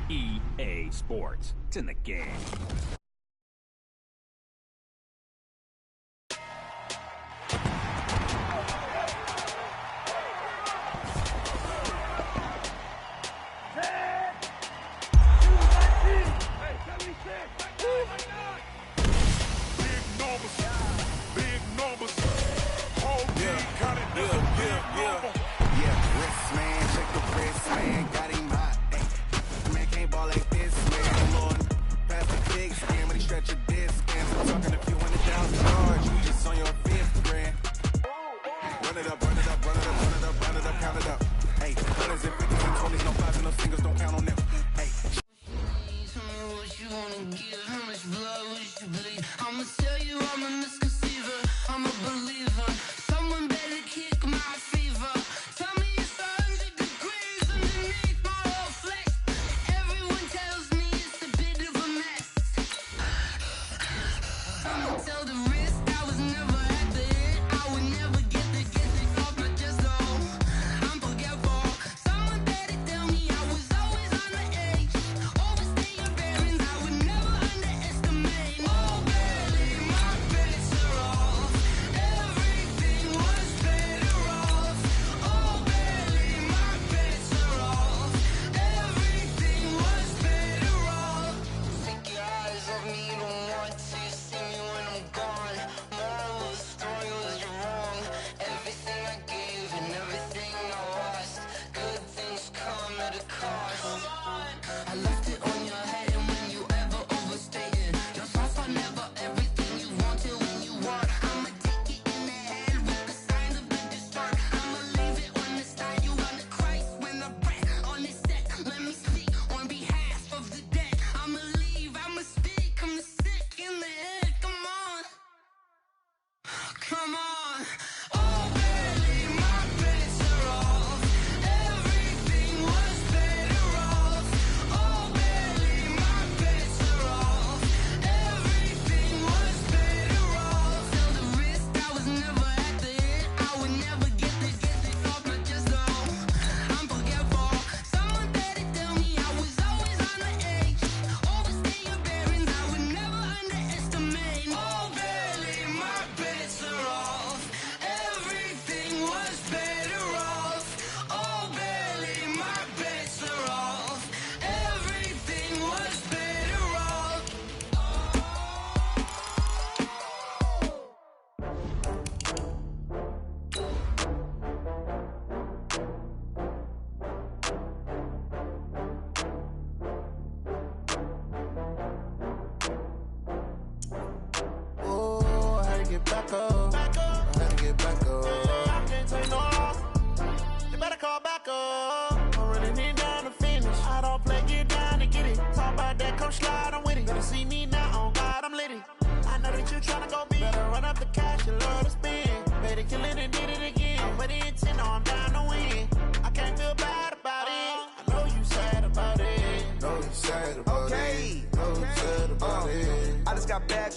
EA Sports. It's in the game.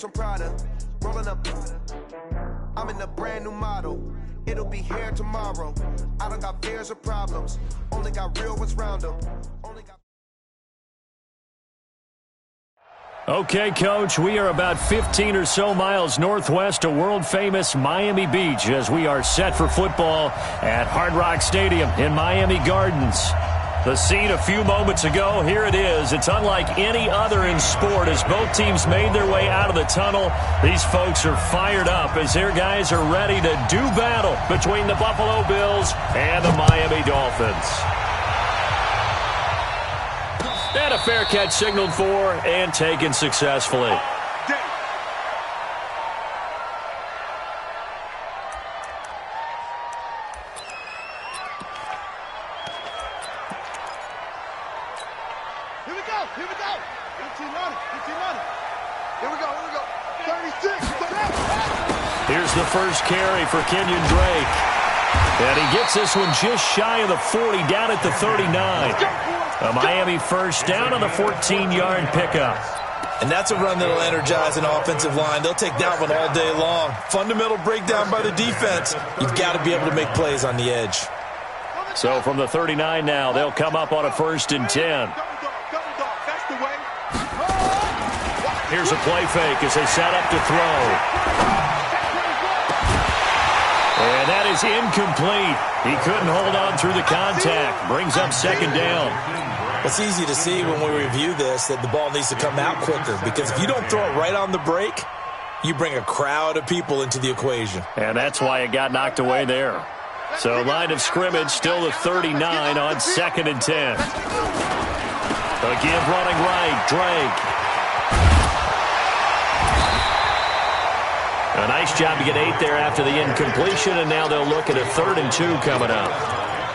From Prada, rolling up. I'm in a brand new model. It'll be here tomorrow. I don't got fears or problems. Only got real ones round them. Okay, Coach, we are about 15 or so miles northwest of world-famous Miami Beach as we are set for football at Hard Rock Stadium in Miami Gardens. The scene a few moments ago, here it is. It's unlike any other in sport as both teams made their way out of the tunnel. These folks are fired up as their guys are ready to do battle between the Buffalo Bills and the Miami Dolphins. And a fair catch signaled for and taken successfully. Here's the first carry for Kenyon Drake. And he gets this one just shy of the 40, down at the 39. A Miami first down on the 14-yard pickup. And that's a run that'll energize an offensive line. They'll take that one all day long. Fundamental breakdown by the defense. You've got to be able to make plays on the edge. So from the 39 now, they'll come up on a 1st and 10. Here's a play fake as they set up to throw. And that is incomplete. He couldn't hold on through the contact. Brings up second down. It's easy to see when we review this that the ball needs to come out quicker, because if you don't throw it right on the break, you bring a crowd of people into the equation. And that's why it got knocked away there. So line of scrimmage still the 39 on 2nd and 10. A give running right, Drake. A nice job to get 8 there after the incompletion, and now they'll look at a 3rd and 2 coming up.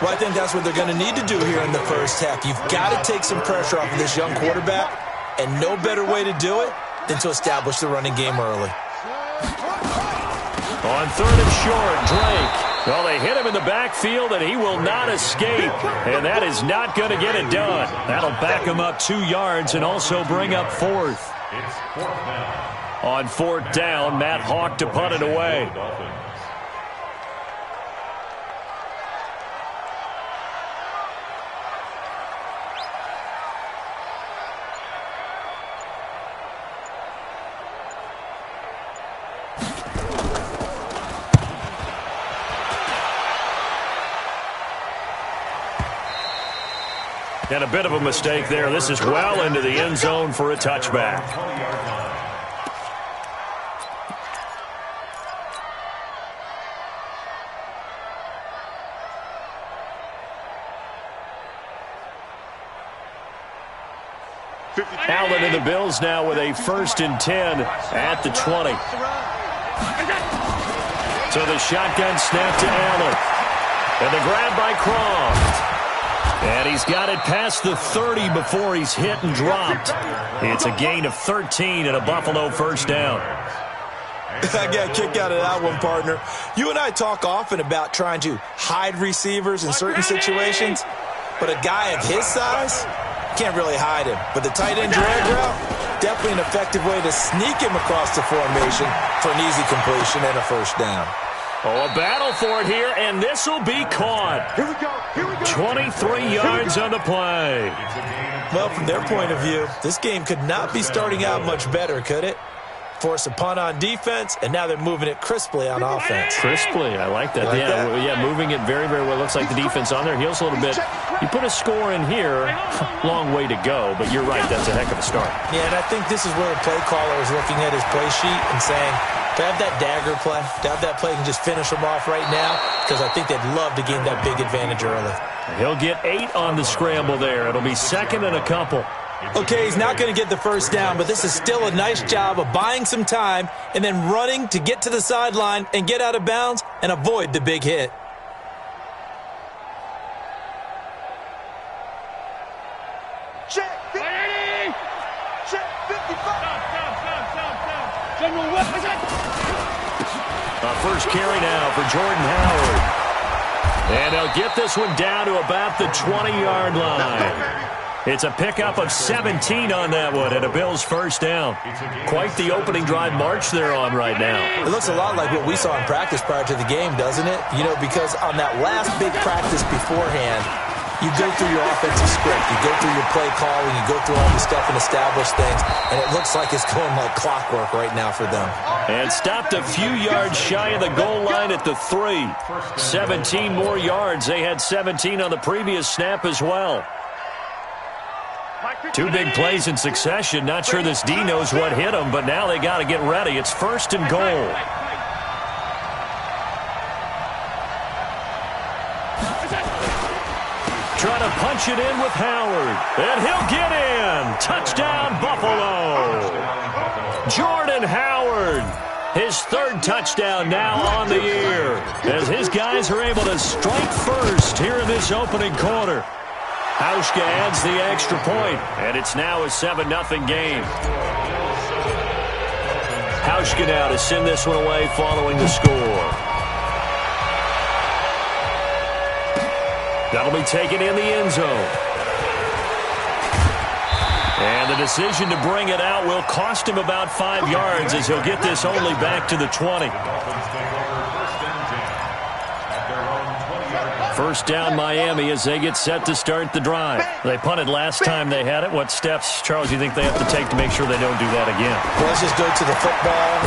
Well, I think that's what they're going to need to do here in the first half. You've got to take some pressure off of this young quarterback, and no better way to do it than to establish the running game early. On 3rd and short, Drake. Well, they hit him in the backfield, and he will not escape. And that is not going to get it done. That'll back him up 2 yards and also bring up 4th. On 4th down, Matt Hawk to punt it away. And a bit of a mistake there. This is well into the end zone for a touchback. Allen and the Bills now with a 1st and 10 at the 20. So the shotgun snap to Allen. And the grab by Croft. And he's got it past the 30 before he's hit and dropped. It's a gain of 13 and a Buffalo 1st down. I got a kick out of that one, partner. You and I talk often about trying to hide receivers in certain situations, but a guy of his size can't really hide him. But the tight end drag route, definitely an effective way to sneak him across the formation for an easy completion and a 1st down. Oh, a battle for it here, and this will be caught. Here we go. 23 yards on the play. Well, from their point of view, this game could not be starting out much better, could it? Force a punt on defense, and now they're moving it crisply on offense. Crisply, I like that. Yeah, moving it very, very well. Looks like the defense on their heels a little bit. You put a score in here, long way to go, but you're right, that's a heck of a start. Yeah, and I think this is where the play caller is looking at his play sheet and saying, to have that dagger play, to have that play and just finish them off right now, because I think they'd love to gain that big advantage early. He'll get 8 on the scramble there. It'll be 2nd and a couple. Okay, he's not going to get the 1st down, but this is still a nice job of buying some time and then running to get to the sideline and get out of bounds and avoid the big hit. Check 50. Check 55. A first carry now for Jordan Howard. And they'll get this one down to about the 20-yard line. It's a pickup of 17 on that one and a Bills 1st down. Quite the opening drive march they're on right now. It looks a lot like what we saw in practice prior to the game, doesn't it? You know, because on that last big practice beforehand, you go through your offensive script, you go through your play calling, you go through all the stuff and establish things, and it looks like it's going like clockwork right now for them. And stopped a few yards shy of the goal line at the 3. 17 more yards. They had 17 on the previous snap as well. 2 big plays in succession. Not sure this D knows what hit them, but now they got to get ready. It's 1st and goal. Trying to punch it in with Howard. And he'll get in. Touchdown, Buffalo. Jordan Howard. His 3rd touchdown now on the year, as his guys are able to strike first here in this opening quarter. Hauschka adds the extra point, and it's now a 7-0 game. Hauschka now to send this one away following the score. That'll be taken in the end zone. And the decision to bring it out will cost him about 5 yards, as he'll get this only back to the 20. First down Miami as they get set to start the drive. They punted last time they had it. What steps, Charles, do you think they have to take to make sure they don't do that again? Well, let's just go to the football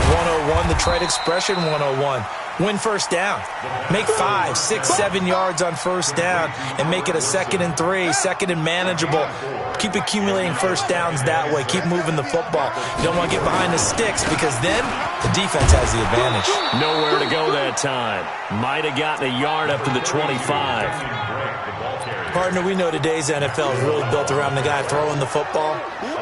101, the trade expression 101. Win first down. Make 5, 6, 7 yards on first down and make it a 2nd and 3, 2nd and manageable. Keep accumulating first downs that way. Keep moving the football. You don't want to get behind the sticks because then the defense has the advantage. Nowhere to go that time. Might have gotten a yard up to the 25. Partner, we know today's NFL is really built around the guy throwing the football.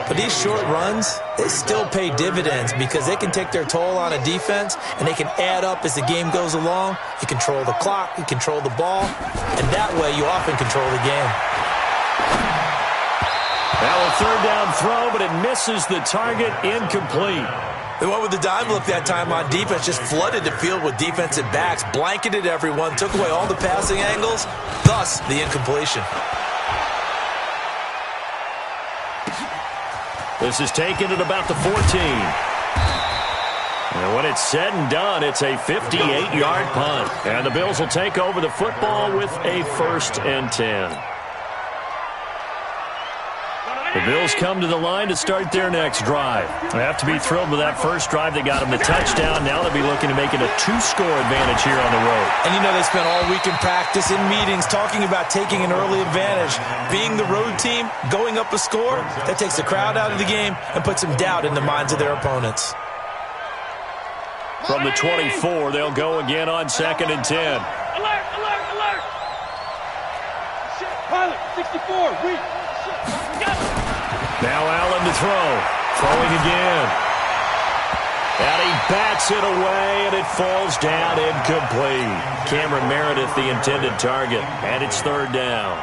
But these short runs, they still pay dividends because they can take their toll on a defense and they can add up as the game goes along. You control the clock, you control the ball, and that way you often control the game. Now a third down throw, but it misses the target, incomplete. They went with the dime look that time on defense, just flooded the field with defensive backs, blanketed everyone, took away all the passing angles, thus the incompletion. This is taken at about the 14. And when it's said and done, it's a 58-yard punt. And the Bills will take over the football with a 1st and 10. The Bills come to the line to start their next drive. They have to be thrilled with that first drive. They got them the touchdown. Now they'll be looking to make it a 2-score advantage here on the road. And you know they spent all week in practice, in meetings, talking about taking an early advantage. Being the road team, going up a score, that takes the crowd out of the game and puts some doubt in the minds of their opponents. From the 24, they'll go again on 2nd and 10. Alert, alert, alert! Pilot, 64, read. Now Allen to throw. Throwing again. And he bats it away, and it falls down incomplete. Cameron Meredith, the intended target, and it's 3rd down.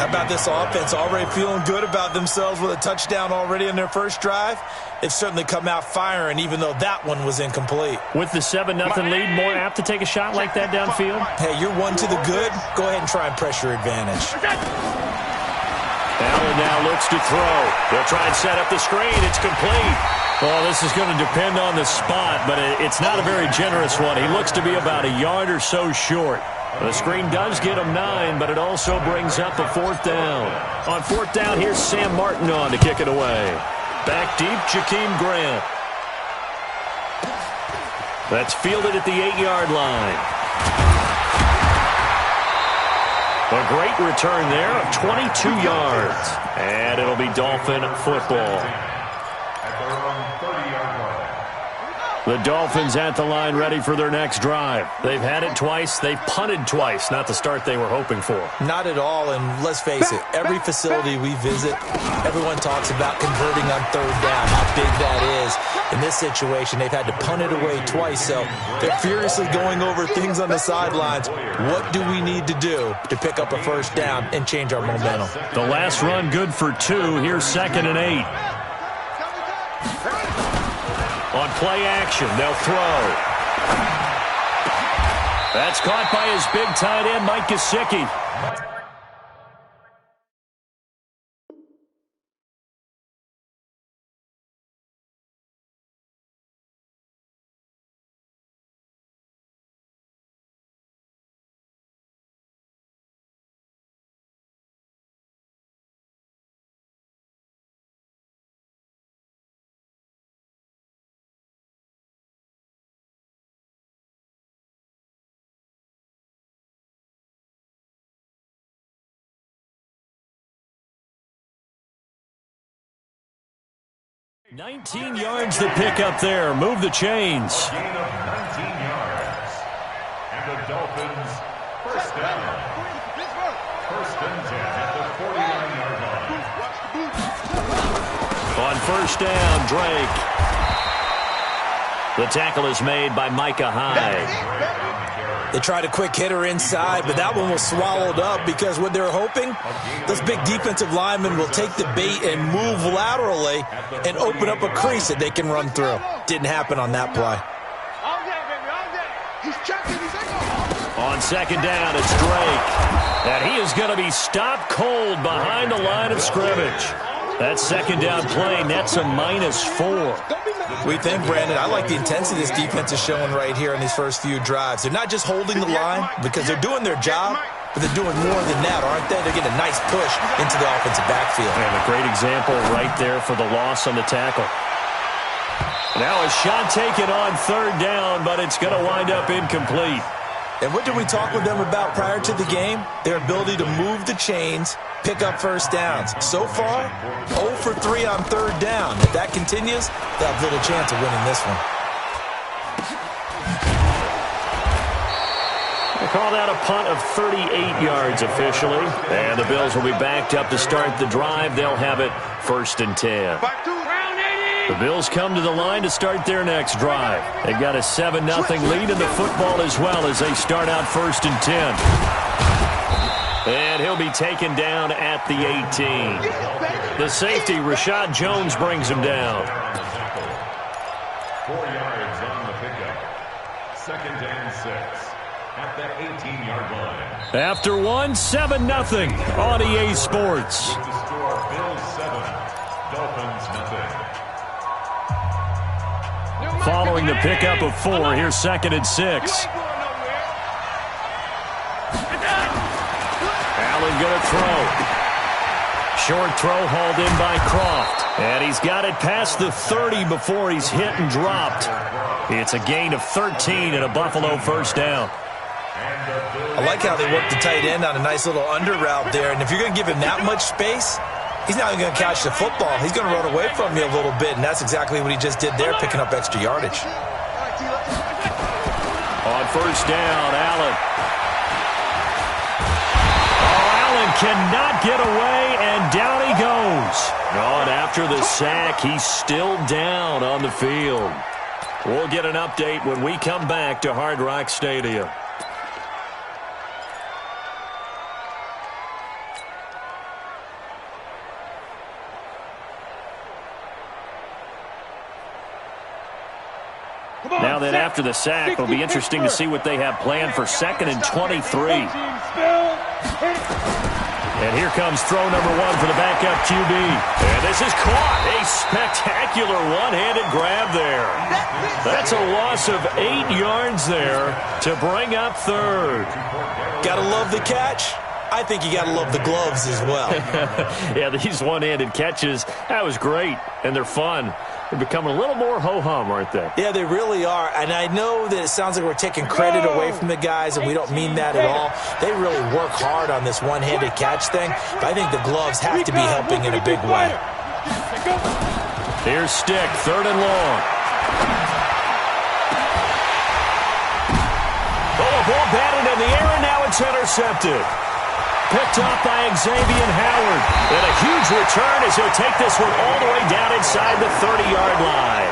How about this offense? Already feeling good about themselves with a touchdown already in their first drive. They've certainly come out firing, even though that one was incomplete. With the 7-0 lead, more apt to take a shot like that downfield? Hey, you're one to the good. Go ahead and try and press your advantage. Allen now looks to throw. They'll try and set up the screen. It's complete. Well, this is going to depend on the spot, but it's not a very generous one. He looks to be about a yard or so short. The screen does get him 9, but it also brings up a 4th down. On 4th down, here's Sam Martin on to kick it away. Back deep, Jakeem Grant. That's fielded at the 8-yard line. A great return there of 22 yards. And it'll be Dolphin football. The Dolphins at the line ready for their next drive. They've had it twice. They've punted twice. Not the start they were hoping for. Not at all, and let's face it, every facility we visit, everyone talks about converting on 3rd down, how big that is. In this situation, they've had to punt it away twice, so they're furiously going over things on the sidelines. What do we need to do to pick up a 1st down and change our momentum? The last run good for 2. Here's 2nd and 8. On play action, they'll throw. That's caught by his big tight end, Mike Gesicki. $19 yards to pick up there. Move the chains. Gain of 19 yards. And the Dolphins, 1st down. 1st and 10 at the 49-yard line. On 1st down, Drake. The tackle is made by Micah Hyde. They tried a quick hitter inside, but that one was swallowed up because what they're hoping, those big defensive linemen will take the bait and move laterally and open up a crease that they can run through. Didn't happen on that play. On 2nd down, it's Drake. And he is going to be stopped cold behind the line of scrimmage. That 2nd down play nets a -4. We think, Brandon, I like the intensity this defense is showing right here in these first few drives. They're not just holding the line because they're doing their job, but they're doing more than that, aren't they? They're getting a nice push into the offensive backfield. And a great example right there for the loss on the tackle. Now a shot taken on third down, but it's going to wind up incomplete. And what did we talk with them about prior to the game? Their ability to move the chains, pick up first downs. So far, 0 for 3 on third down. If that continues, they'll have little chance of winning this one. They call that a punt of 38 yards officially. And the Bills will be backed up to start the drive. They'll have it 1st and 10. The Bills come to the line to start their next drive. They've got a 7-0 lead in the football as well as they start out 1st and 10. And he'll be taken down at the 18. The safety, Rashad Jones, brings him down. 4 yards on the pickup. 2nd and 6 at the 18-yard line. After one, 7-0 on EA Sports. With the score, Bills 7, Dolphins nothing. Following the pickup of 4, here's 2nd and 6. Allen going to throw. Short throw hauled in by Croft. And he's got it past the 30 before he's hit and dropped. It's a gain of 13 and a Buffalo first down. I like how they work the tight end on a nice little under route there. And if you're going to give him that much space, he's not even going to catch the football. He's going to run away from you a little bit, and that's exactly what he just did there, picking up extra yardage. On first down, Allen. Oh, Allen cannot get away, and down he goes. Oh, and after the sack, he's still down on the field. We'll get an update when we come back to Hard Rock Stadium. Now then, after the sack, it'll be interesting to see what they have planned for 2nd and 23. And here comes throw number 1 for the backup QB. And this is caught. A spectacular one-handed grab there. That's a loss of 8 yards there to bring up third. Gotta love the catch. I think you gotta love the gloves as well. Yeah, these one-handed catches, that was great, and they're fun. They're becoming a little more ho-hum, aren't they? Yeah, they really are. And I know that it sounds like we're taking credit away from the guys, and we don't mean that at all. They really work hard on this one-handed catch thing, but I think the gloves have to be helping in a big way. Here's Stick, 3rd and long. Oh, a ball batted in the air, and now it's intercepted. Picked up by Xavier Howard. And a huge return as he'll take this one all the way down inside the 30-yard line.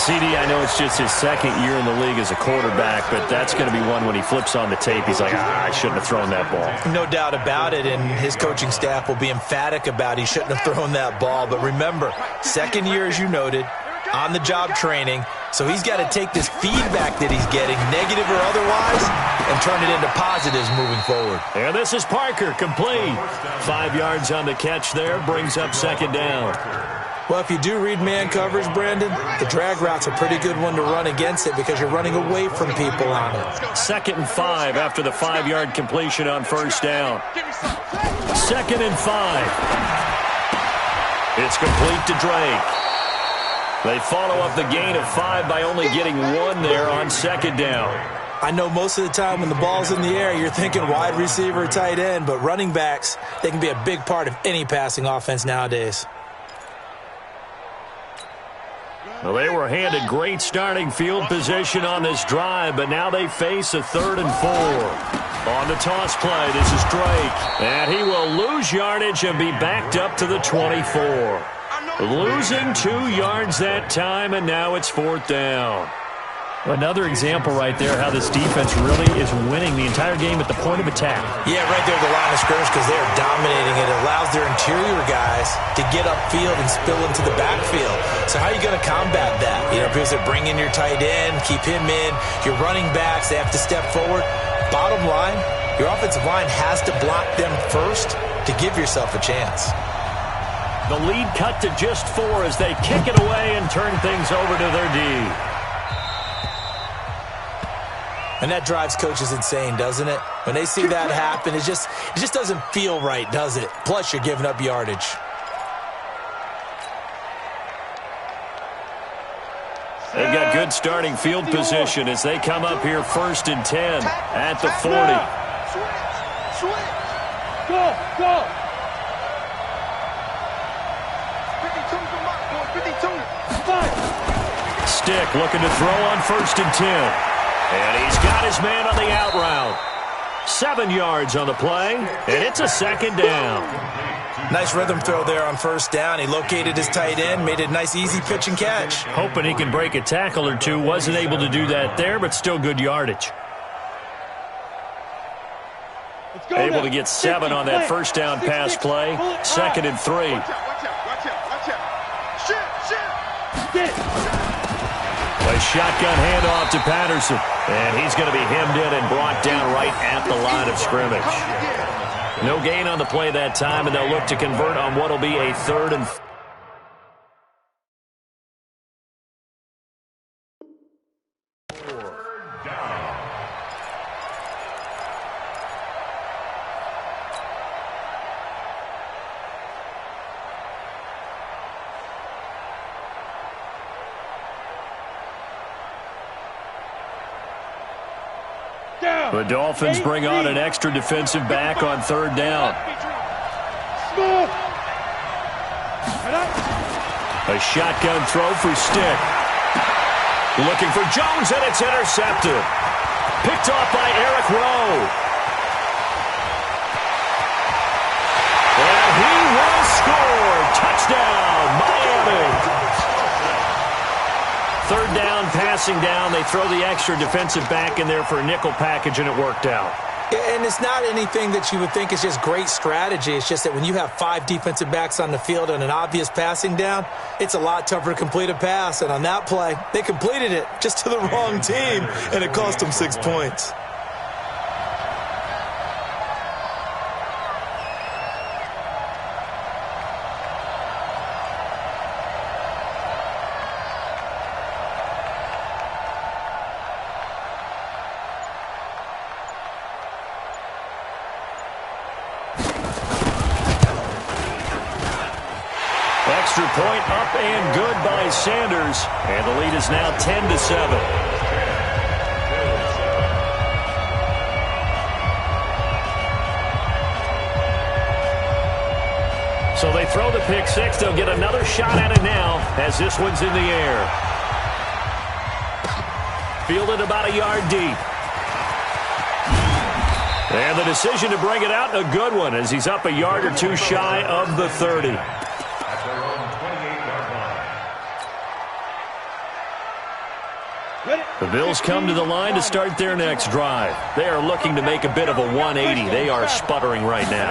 CD, I know it's just his 2nd year in the league as a quarterback, but that's going to be one when he flips on the tape. He's like, I shouldn't have thrown that ball. No doubt about it, and his coaching staff will be emphatic about he shouldn't have thrown that ball. But remember, 2nd year, as you noted, on-the-job training. So he's got to take this feedback that he's getting, negative or otherwise, and turn it into positives moving forward. And this is Parker, complete. 5 yards on the catch there, brings up 2nd down. Well, if you do read man coverage, Brandon, the drag route's a pretty good one to run against it because you're running away from people on it. 2nd and 5 after the 5-yard completion on first down. 2nd and 5. It's complete to Drake. They follow up the gain of 5 by only getting 1 there on 2nd down. I know most of the time when the ball's in the air, you're thinking wide receiver, tight end, but running backs, they can be a big part of any passing offense nowadays. Well, they were handed great starting field position on this drive, but now they face a 3rd and 4. On the toss play, this is Drake. And he will lose yardage and be backed up to the 24. Losing 2 yards that time, and now it's 4th down. Another example right there how this defense really is winning the entire game at the point of attack. Yeah, right there at the line of scrimmage because they're dominating it. It allows their interior guys to get upfield and spill into the backfield. So how are you going to combat that? You know, because they bring in your tight end, keep him in. Your running backs, they have to step forward. Bottom line, your offensive line has to block them first to give yourself a chance. The lead cut to just 4 as they kick it away and turn things over to their D. And that drives coaches insane, doesn't it? When they see that happen, it just doesn't feel right, does it? Plus, you're giving up yardage. They've got good starting field position as they come up here 1st and 10 at the 40. Switch. Go. 52. Stick looking to throw on 1st and 10. And he's got his man on the out route. 7 yards on the play, and it's a 2nd down. Nice rhythm throw there on 1st down. He located his tight end, made it a nice, easy pitch and catch. Hoping he can break a tackle or two. Wasn't able to do that there, but still good yardage. Able to get 7 on that 1st down pass play. 2nd and 3. Watch out. Shit. A shotgun handoff to Patterson. And he's going to be hemmed in and brought down right at the line of scrimmage. No gain on the play that time, and they'll look to convert on what will be a 3rd and 4. The Dolphins bring on an extra defensive back on 3rd down. A shotgun throw for Stick. Looking for Jones, and it's intercepted. Picked off by Eric Rowe. And he will score. Touchdown, Miami. 3rd down, passing down. They throw the extra defensive back in there for a nickel package, and it worked out. And it's not anything that you would think is just great strategy. It's just that when you have 5 defensive backs on the field and an obvious passing down, it's a lot tougher to complete a pass. And on that play, they completed it just to the wrong team, and it cost them 6 points. Extra point up and good by Sanders. And the lead is now 10-7. So they throw the pick 6. They'll get another shot at it now as this one's in the air. Fielded about a yard deep. And the decision to bring it out, a good one, as he's up a yard or two shy of the 30. The Bills come to the line to start their next drive. They are looking to make a bit of a 180. They are sputtering right now.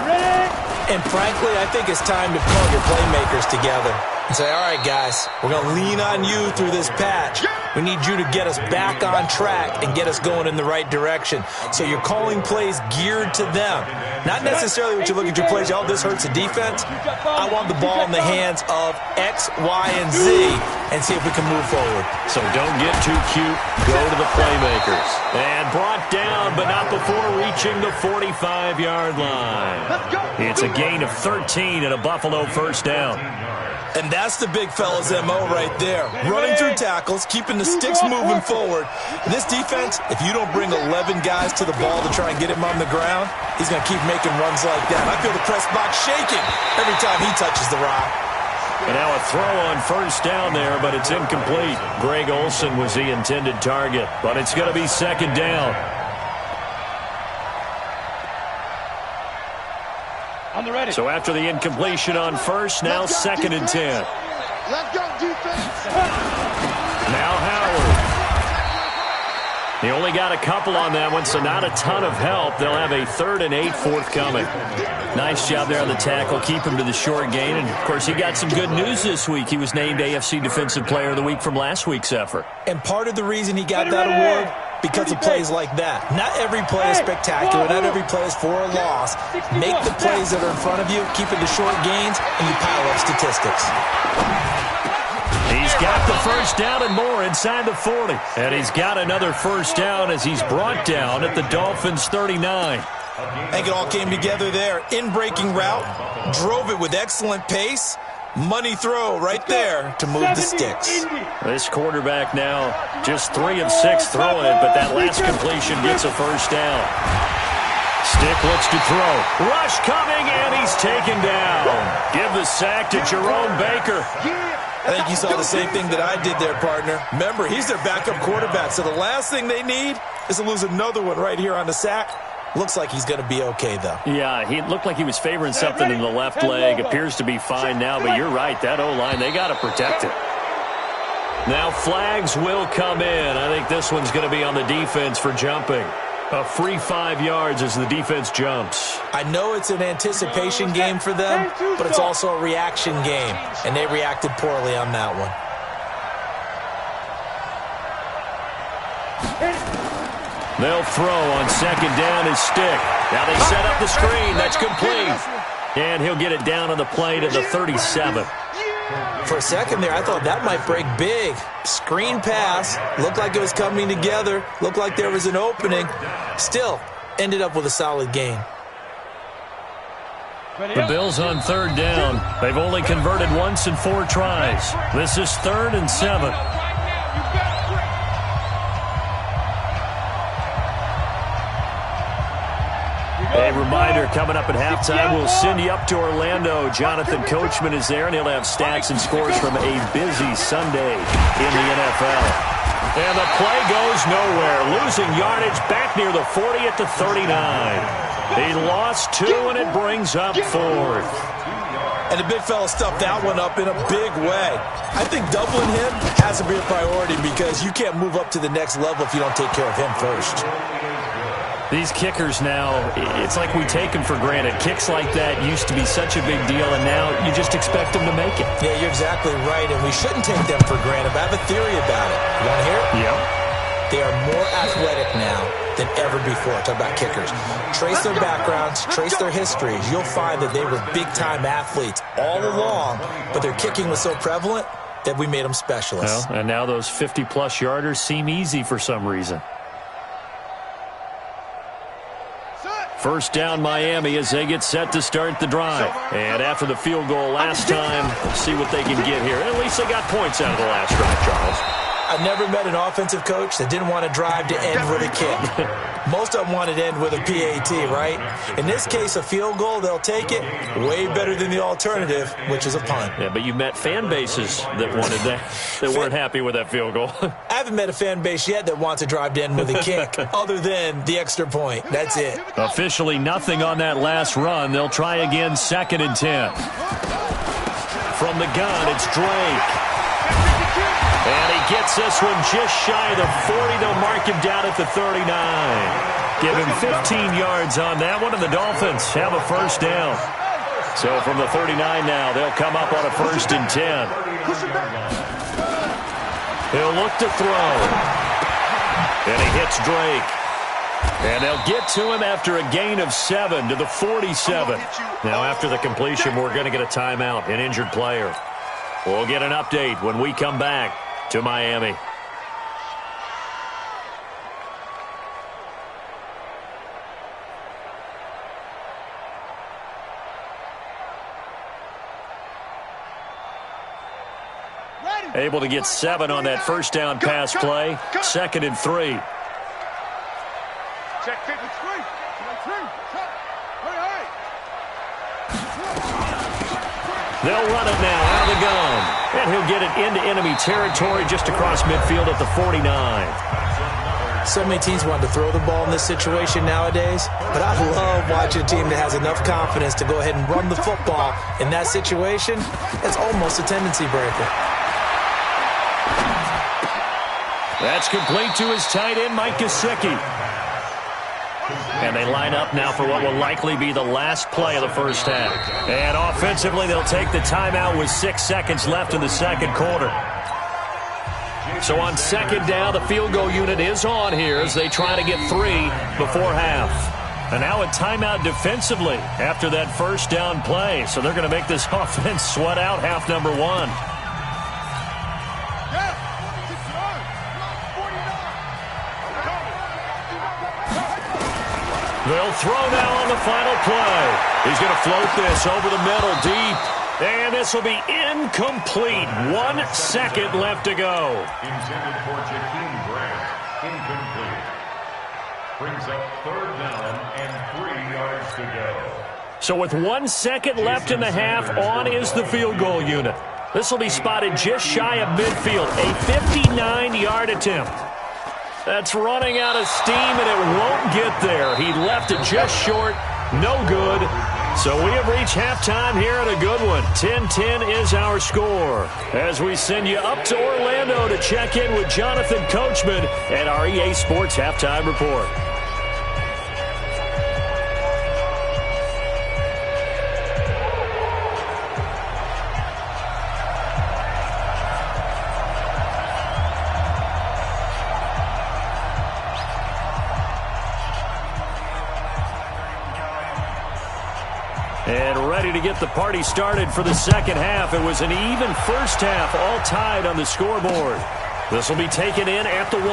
And frankly, I think it's time to pull your playmakers together and say, all right, guys, we're going to lean on you through this patch. We need you to get us back on track and get us going in the right direction. So you're calling plays geared to them. Not necessarily what you look at your plays, oh, this hurts the defense. I want the ball in the hands of X, Y, and Z and see if we can move forward. So don't get too cute. Go to the playmakers. And brought down, but not before reaching the 45-yard line. It's a gain of 13 and a Buffalo 1st down. And that's the big fella's MO right there. Running through tackles, keeping the sticks moving forward. This defense, if you don't bring 11 guys to the ball to try and get him on the ground, he's going to keep making runs like that. I feel the press box shaking every time he touches the rock. And now a throw on 1st down there, but it's incomplete. Greg Olsen was the intended target, but it's going to be 2nd down. So after the incompletion on 1st, now 2nd and 10. Let's go, defense. Now Howard. He only got a couple on that one, so not a ton of help. They'll have a 3rd and 8 forthcoming. Nice job there on the tackle. Keep him to the short gain. And, of course, he got some good news this week. He was named AFC Defensive Player of the Week from last week's effort. And part of the reason he got that award, because of plays like that. Not every play is spectacular. Not every play is for a loss. Make the plays that are in front of you, keep it to short gains, and you pile up statistics. He's got the first down and more inside the 40. And he's got another first down as he's brought down at the Dolphins' 39. I think it all came together there. In-breaking route, drove it with excellent pace. Money throw right there to move the sticks. This quarterback now just 3 of 6 throwing it, but that last completion gets a first down. Stick looks to throw. Rush coming, and he's taken down. Give the sack to Jerome Baker. I think you saw the same thing that I did there, partner. Remember, he's their backup quarterback, so the last thing they need is to lose another one right here on the sack. Looks like he's going to be okay, though. Yeah, he looked like he was favoring something in the left leg. Appears to be fine now, but you're right. That O-line, they got to protect it. Now flags will come in. I think this one's going to be on the defense for jumping. A free 5 yards as the defense jumps. I know it's an anticipation game for them, but it's also a reaction game, and they reacted poorly on that one. They'll throw on second down his stick. Now they set up the screen. That's complete. And he'll get it down on the play to the 37. For a second there, I thought that might break big. Screen pass. Looked like it was coming together. Looked like there was an opening. Still, ended up with a solid gain. The Bills on third down. They've only converted once in 4 tries. This is 3rd and 7. A reminder, coming up at halftime, we'll send you up to Orlando. Jonathan Coachman is there, and he'll have stats and scores from a busy Sunday in the NFL. And the play goes nowhere. Losing yardage back near the 40 at the 39. He lost 2, and it brings up 4th. And the big fella stuffed that one up in a big way. I think doubling him has to be a priority because you can't move up to the next level if you don't take care of him first. These kickers now, it's like we take them for granted. Kicks like that used to be such a big deal, and now you just expect them to make it. Yeah, you're exactly right, and we shouldn't take them for granted, but I have a theory about it. You want to hear it? Yep. They are more athletic now than ever before. Talk about kickers. Trace their backgrounds, trace their histories. You'll find that they were big-time athletes all along, but their kicking was so prevalent that we made them specialists. Well, and now those 50-plus yarders seem easy for some reason. First down Miami as they get set to start the drive. And after the field goal last time, we'll see what they can get here. At least they got points out of the last drive, Charles. I've never met an offensive coach that didn't want to drive to end with a kick. Most of them wanted to end with a PAT, right? In this case, a field goal, they'll take it. Way better than the alternative, which is a punt. Yeah, but you met fan bases that wanted that, that weren't happy with that field goal. I haven't met a fan base yet that wants to drive to end with a kick, other than the extra point. That's it. Officially nothing on that last run. They'll try again, 2nd and 10. From the gun, it's Drake. And he gets this one just shy of the 40. They'll mark him down at the 39. Give him 15 yards on that one, and the Dolphins have a first down. So from the 39 now, they'll come up on a 1st and 10. He'll look to throw. And he hits Drake. And they'll get to him after a gain of 7 to the 47. Now after the completion, we're going to get a timeout, an injured player. We'll get an update when we come back to Miami. Able to get 7 on that first down pass play. 2nd and 3. Check 53. They'll run it now out of the gun. And he'll get it into enemy territory just across midfield at the 49. So many teams want to throw the ball in this situation nowadays, but I love watching a team that has enough confidence to go ahead and run the football. In that situation, it's almost a tendency breaker. That's complete to his tight end, Mike Gesicki. And they line up now for what will likely be the last play of the first half. And offensively, they'll take the timeout with 6 seconds left in the second quarter. So on 2nd down, the field goal unit is on here as they try to get 3 before half. And now a timeout defensively after that first down play. So they're going to make this offense sweat out half number 1. They'll throw now on the final play. He's going to float this over the middle deep. And this will be incomplete. 1 second left to go. Intended for Jakeem Grant. Incomplete. Brings up 3rd down and 3 yards to go. So with 1 second left in the half, on is the field goal unit. This will be spotted just shy of midfield. A 59-yard attempt. That's running out of steam, and it won't get there. He left it just short. No good. So we have reached halftime here at a good one. 10-10 is our score. As we send you up to Orlando to check in with Jonathan Coachman at our EA Sports Halftime Report. And ready to get the party started for the second half. It was an even first half, all tied on the scoreboard. This will be taken in at the 1.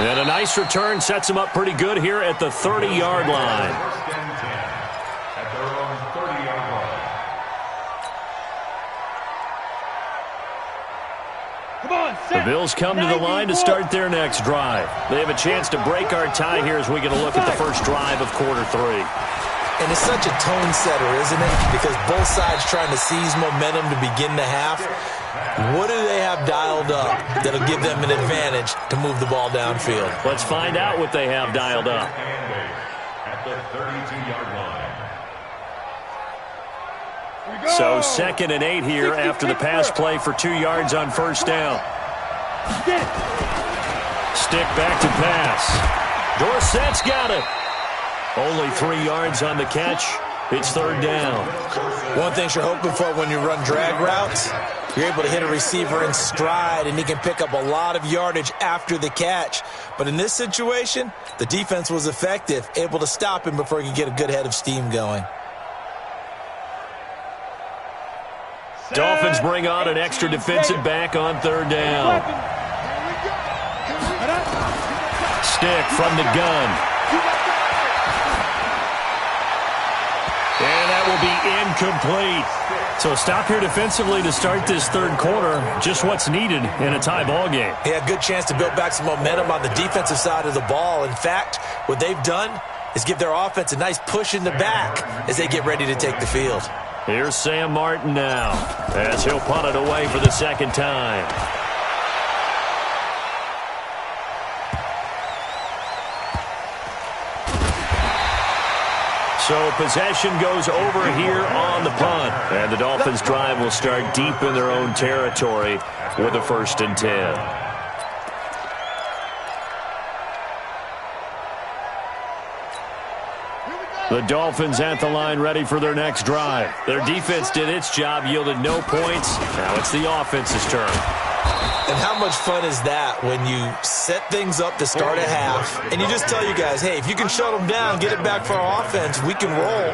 And a nice return sets him up pretty good here at the 30-yard line. First and 10 at their own 30-yard line. The Bills come to the line to start their next drive. They have a chance to break our tie here as we get a look at the first drive of quarter 3. And it's such a tone setter, isn't it? Because both sides trying to seize momentum to begin the half. What do they have dialed up that'll give them an advantage to move the ball downfield? Let's find out what they have dialed up. At the 32-yard line. So 2nd and 8 here after the pass play for 2 yards on first down. Stick back to pass. Dorsett's got it. Only 3 yards on the catch. It's 3rd down. One thing you're hoping for when you run drag routes, you're able to hit a receiver in stride, and he can pick up a lot of yardage after the catch. But in this situation, the defense was effective, able to stop him before he could get a good head of steam going. Dolphins bring on an extra defensive back on 3rd down. Stick from the gun. And that will be incomplete. So stop here defensively to start this 3rd quarter. Just what's needed in a tie ball game. Yeah, good chance to build back some momentum on the defensive side of the ball. In fact, what they've done is give their offense a nice push in the back as they get ready to take the field. Here's Sam Martin now as he'll punt it away for the 2nd time. So possession goes over here on the punt. And the Dolphins drive will start deep in their own territory with a 1st and 10. The Dolphins at the line ready for their next drive. Their defense did its job, yielded no points. Now it's the offense's turn. And how much fun is that when you set things up to start a half and you just tell you guys, hey, if you can shut them down, get it back for our offense, we can roll.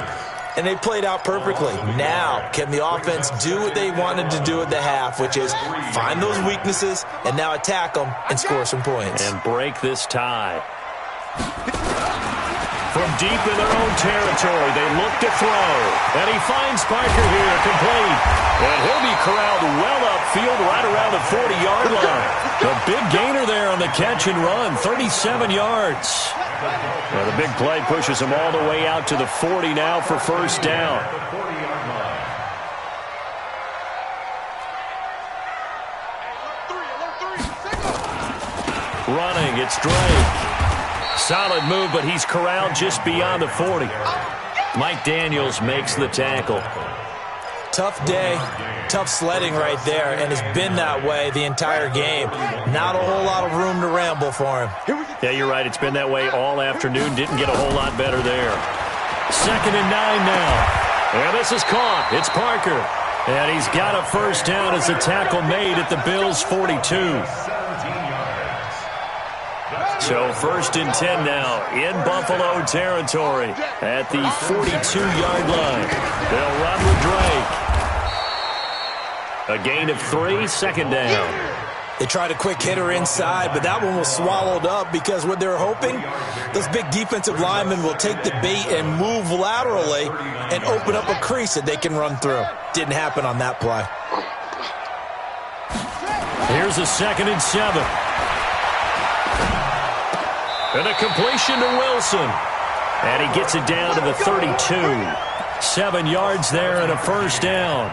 And they played out perfectly. Now, can the offense do what they wanted to do at the half, which is find those weaknesses and now attack them and score some points. And break this tie. From deep in their own territory, they look to throw. And he finds Parker here, complete. And he'll be corralled well upfield right around the 40-yard line. A big gainer there on the catch and run, 37 yards. Well, the big play pushes him all the way out to the 40 now for 1st down. Running, it's Drake. Solid move, but he's corralled just beyond the 40. Mike Daniels makes the tackle. Tough day, tough sledding right there, and it's been that way the entire game. Not a whole lot of room to ramble for him. Yeah, you're right. It's been that way all afternoon. Didn't get a whole lot better there. 2nd and 9 now. And this is caught. It's Parker. And he's got a 1st down as the tackle made at the Bills' 42. So 1st and 10 now in Buffalo territory at the 42-yard line. They'll run with Drake. A gain of 3, 2nd down. They tried a quick hitter inside, but that one was swallowed up because what they're hoping, those big defensive linemen will take the bait and move laterally and open up a crease that they can run through. Didn't happen on that play. Here's a 2nd and 7. And a completion to Wilson. And he gets it down to the 32. 7 yards there and a first down.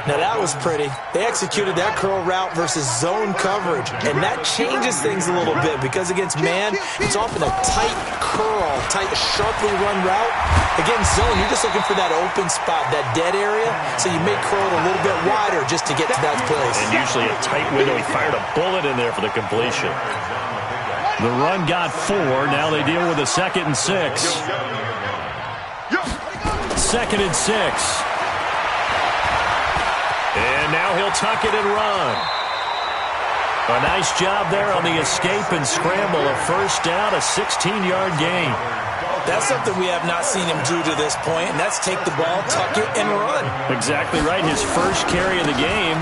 Now that was pretty. They executed that curl route versus zone coverage, and that changes things a little bit because against man, it's often a tight curl, tight, sharply run route. Against zone, you're just looking for that open spot, that dead area, so you make curl it a little bit wider just to get to that place. And usually a tight window. He fired a bullet in there for the completion. The run got 4. Now they deal with a 2nd and 6. 2nd and 6. And now he'll tuck it and run. A nice job there on the escape and scramble. A first down, a 16-yard gain. That's something we have not seen him do to this point, and that's take the ball, tuck it, and run. Exactly right. His first carry of the game.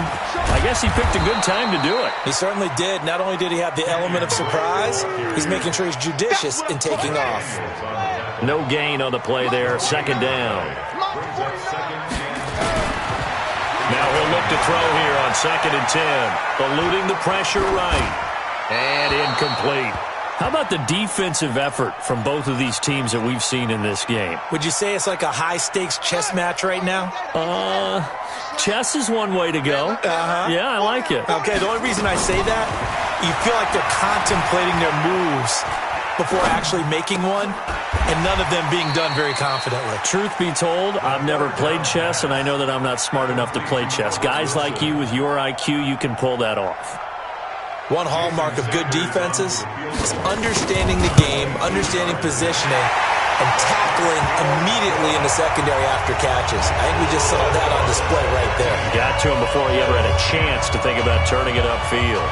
I guess he picked a good time to do it. He certainly did. Not only did he have the element of surprise, he's making sure he's judicious in taking off. No gain on the play there. 2nd down. Now he'll look to throw here on 2nd and 10. Eluding the pressure right. And incomplete. How about the defensive effort from both of these teams that we've seen in this game? Would you say it's like a high-stakes chess match right now? Chess is one way to go. Yeah, I like it. Okay, the only reason I say that, you feel like they're contemplating their moves before actually making one, and none of them being done very confidently. Truth be told, I've never played chess, and I know that I'm not smart enough to play chess. Guys like you with your IQ, you can pull that off. One hallmark of good defenses is understanding the game, understanding positioning, and tackling immediately in the secondary after catches. I think we just saw that on display right there. Got to him before he ever had a chance to think about turning it upfield.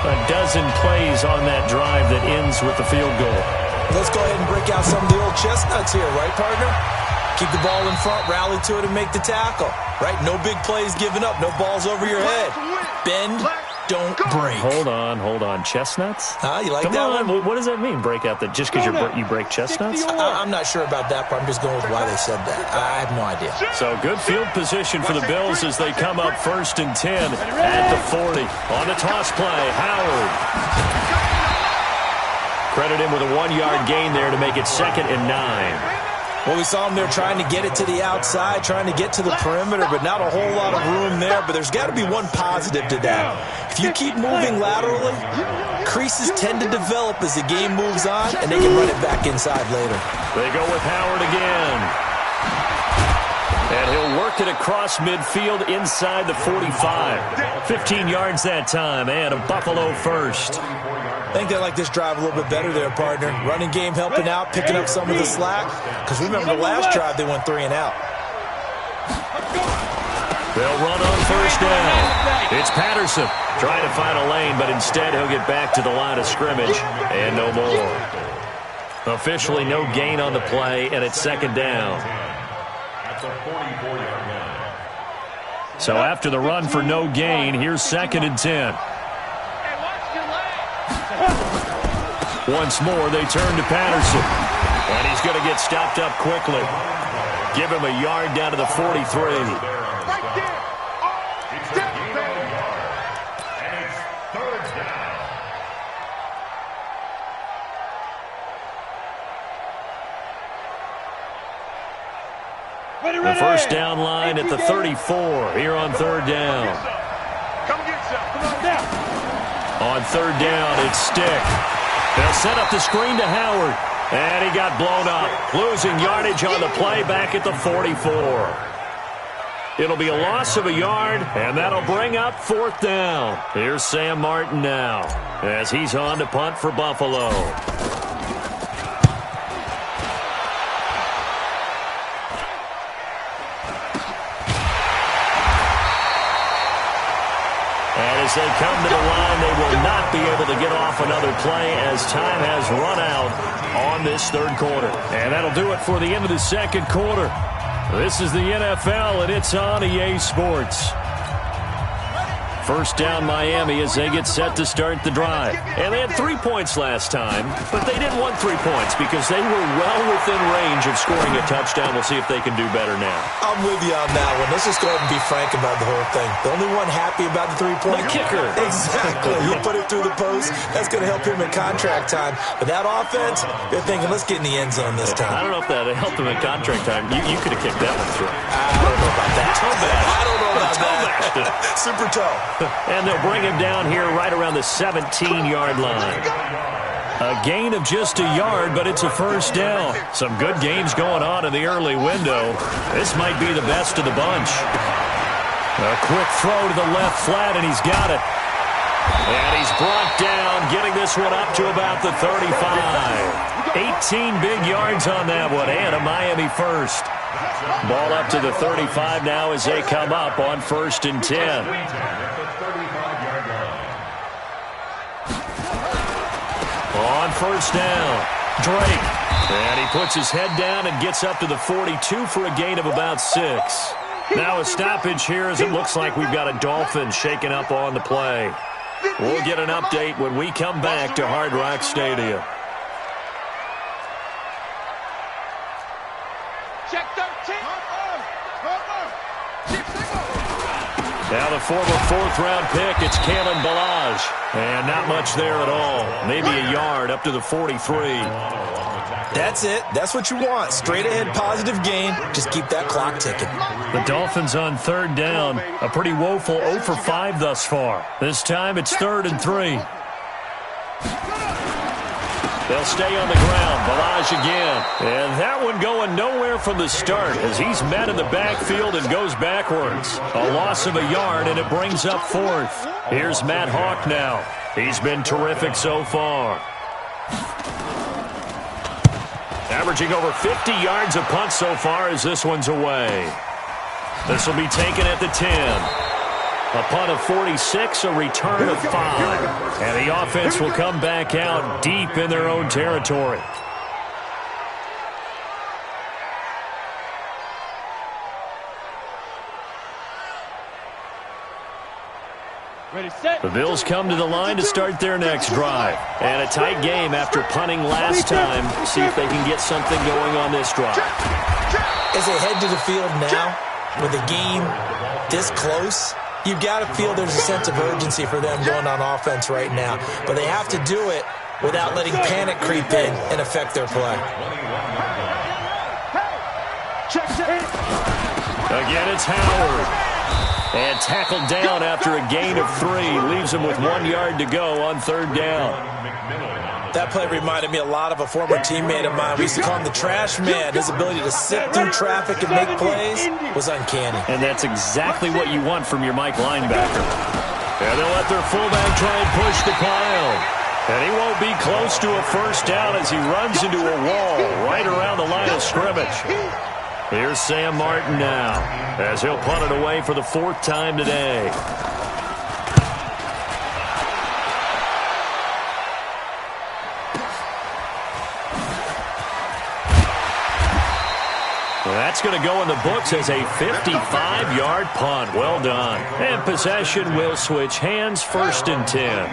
A dozen plays on that drive that ends with the field goal. Let's go ahead and break out some of the old chestnuts here, right, partner? Keep the ball in front, rally to it, and make the tackle, right? No big plays given up, no balls over your head. Bend, don't break. Hold on. Chestnuts? You like Come that on. one? What does that mean, break out? That just because you break chestnuts? I'm not sure about that part. I'm just going with why they said that. I have no idea. So good field position for the Bills as they come up 1st and 10 at the 40. On the toss play, Howard. Credit him with a 1-yard gain there to make it 2nd and 9. Well, we saw him there trying to get it to the outside, trying to get to the perimeter, but not a whole lot of room there. But there's got to be one positive to that. If you keep moving laterally, creases tend to develop as the game moves on, and they can run it back inside later. They go with Howard again. And he'll work it across midfield inside the 45. 15 yards that time, and a Buffalo first. I think they like this drive a little bit better there, partner. Running game helping out, picking up some of the slack. Because remember the last drive, they went 3 and out. They'll run on 1st down. It's Patterson trying to find a lane, but instead he'll get back to the line of scrimmage and no more. Officially no gain on the play, and it's 2nd down. So after the run for no gain, here's 2nd and 10. Once more, they turn to Patterson. And he's going to get stopped up quickly. Give him a yard down to the 43. The first down line at the 34 here on 3rd down. On 3rd down, it's Stick. They'll set up the screen to Howard. And he got blown up. Losing yardage on the play back at the 44. It'll be a loss of a yard, and that'll bring up 4th down. Here's Sam Martin now as he's on to punt for Buffalo. As they come to the line, they will not be able to get off another play as time has run out on this 3rd quarter. And that'll do it for the end of the 2nd quarter. This is the NFL, and it's on EA Sports. First down Miami as they get set to start the drive. And they had 3 points last time, but they didn't want 3 points because they were well within range of scoring a touchdown. We'll see if they can do better now. I'm with you on that one. Let's just go ahead and be frank about the whole thing. The only one happy about the 3-point? The kicker. Exactly. He put it through the post. That's going to help him in contract time. But that offense, they're thinking, let's get in the end zone this time. I don't know if that helped him in contract time. You could have kicked that one through. I don't know about that. I don't know about that. Super toe. And they'll bring him down here right around the 17-yard line. A gain of just a yard, but it's a first down. Some good games going on in the early window. This might be the best of the bunch. A quick throw to the left flat, and he's got it. And he's brought down, getting this one up to about the 35. 18 big yards on that one, and a Miami first. Ball up to the 35 now as they come up on 1st and 10. On 1st down, Drake. And he puts his head down and gets up to the 42 for a gain of about 6. Now a stoppage here as it looks like we've got a Dolphin shaking up on the play. We'll get an update when we come back to Hard Rock Stadium. Check 13. Now the former 4th-round pick, it's Kalen Ballage. And not much there at all. Maybe a yard up to the 43. That's it. That's what you want. Straight ahead positive gain. Just keep that clock ticking. The Dolphins on 3rd down. A pretty woeful 0 for 5 thus far. This time it's 3rd and 3. They'll stay on the ground. Ballage again. And that one going nowhere from the start as he's met in the backfield and goes backwards. A loss of a yard, and it brings up 4th. Here's Matt Hawk now. He's been terrific so far. Averaging over 50 yards a punt so far as this one's away. This will be taken at the 10. A punt of 46, a return of 5. And the offense will come back out deep in their own territory. The Bills come to the line to start their next drive. And a tight game after punting last time. See if they can get something going on this drive. As they head to the field now, with a game this close, you've got to feel there's a sense of urgency for them going on offense right now. But they have to do it without letting panic creep in and affect their play. Again, it's Howard. And tackled down after a gain of 3. Leaves him with 1 yard to go on 3rd down. That play reminded me a lot of a former teammate of mine. We used to call him the trash man. His ability to sit through traffic and make plays was uncanny. And that's exactly what you want from your Mike linebacker. And they'll let their fullback try and push the pile. And he won't be close to a first down as he runs into a wall right around the line of scrimmage. Here's Sam Martin now as he'll punt it away for the 4th time today. Well, that's going to go in the books as a 55-yard punt. Well done. And possession will switch hands, 1st and 10.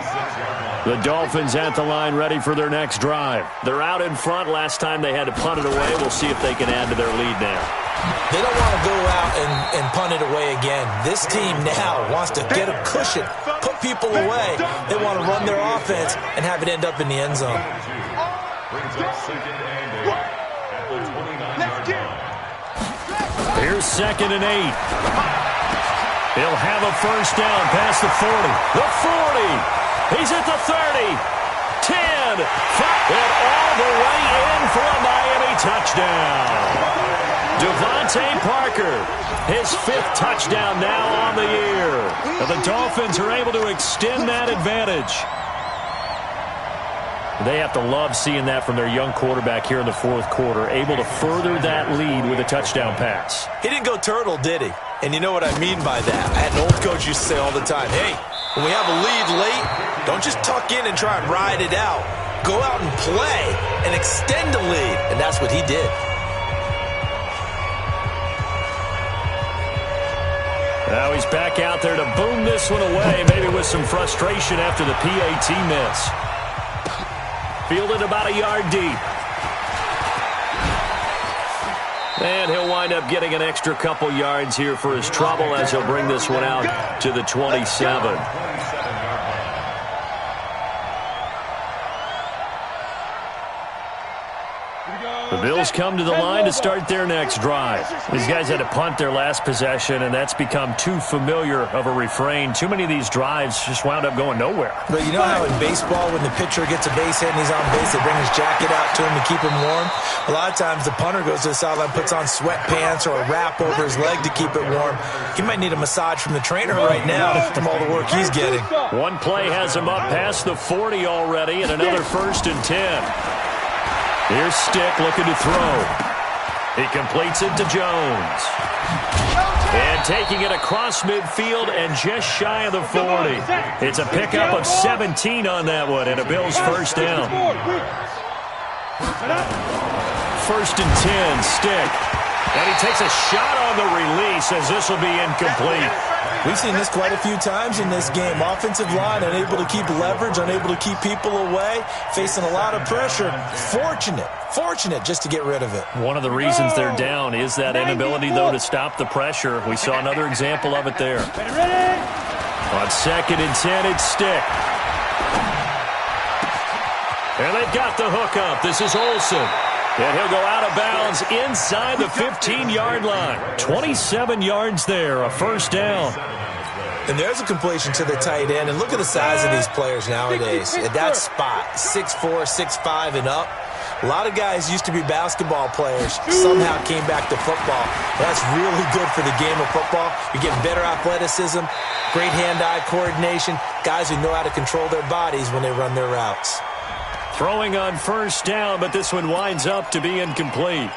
The Dolphins at the line ready for their next drive. They're out in front. Last time they had to punt it away. We'll see if they can add to their lead now. They don't want to go out and punt it away again. This team now wants to get a cushion, put people away. They want to run their offense and have it end up in the end zone. Here's 2nd and 8. He'll have a first down past the 40. The 40. He's at the 30, 10, 5, and all the way in for a Miami touchdown. Devontae Parker, his 5th touchdown now on the year. And the Dolphins are able to extend that advantage. They have to love seeing that from their young quarterback here in the 4th quarter, able to further that lead with a touchdown pass. He didn't go turtle, did he? And you know what I mean by that. I had an old coach used to say all the time, hey, when we have a lead late, don't just tuck in and try and ride it out. Go out and play and extend the lead. And that's what he did. Now he's back out there to boom this one away, maybe with some frustration after the PAT miss. Fielded about a yard deep. And he'll wind up getting an extra couple yards here for his trouble as he'll bring this one out to the 27. The Bills come to the line to start their next drive. These guys had to punt their last possession, and that's become too familiar of a refrain. Too many of these drives just wound up going nowhere. But you know how in baseball, when the pitcher gets a base hit and he's on base, they bring his jacket out to him to keep him warm? A lot of times the punter goes to the sideline, puts on sweatpants or a wrap over his leg to keep it warm. He might need a massage from the trainer right now from all the work he's getting. One play has him up past the 40 already, and another 1st and 10. Here's Stick looking to throw. He completes it to Jones. And taking it across midfield and just shy of the 40. It's a pickup of 17 on that one and a Bills first down. 1st and 10, Stick. And he takes a shot on the release as this will be incomplete. We've seen this quite a few times in this game. Offensive line unable to keep leverage, unable to keep people away, facing a lot of pressure. Fortunate just to get rid of it. One of the reasons they're down is that inability, though, to stop the pressure. We saw another example of it there. On 2nd and 10, it's Stick. And they've got the hook up. This is Olsen. And he'll go out of bounds inside the 15-yard line. 27 yards there, a first down. And there's a completion to the tight end. And look at the size of these players nowadays. At that spot, 6'4", 6'5", and up. A lot of guys used to be basketball players, somehow came back to football. That's really good for the game of football. You're getting better athleticism, great hand-eye coordination, guys who know how to control their bodies when they run their routes. Throwing on first down, but this one winds up to be incomplete.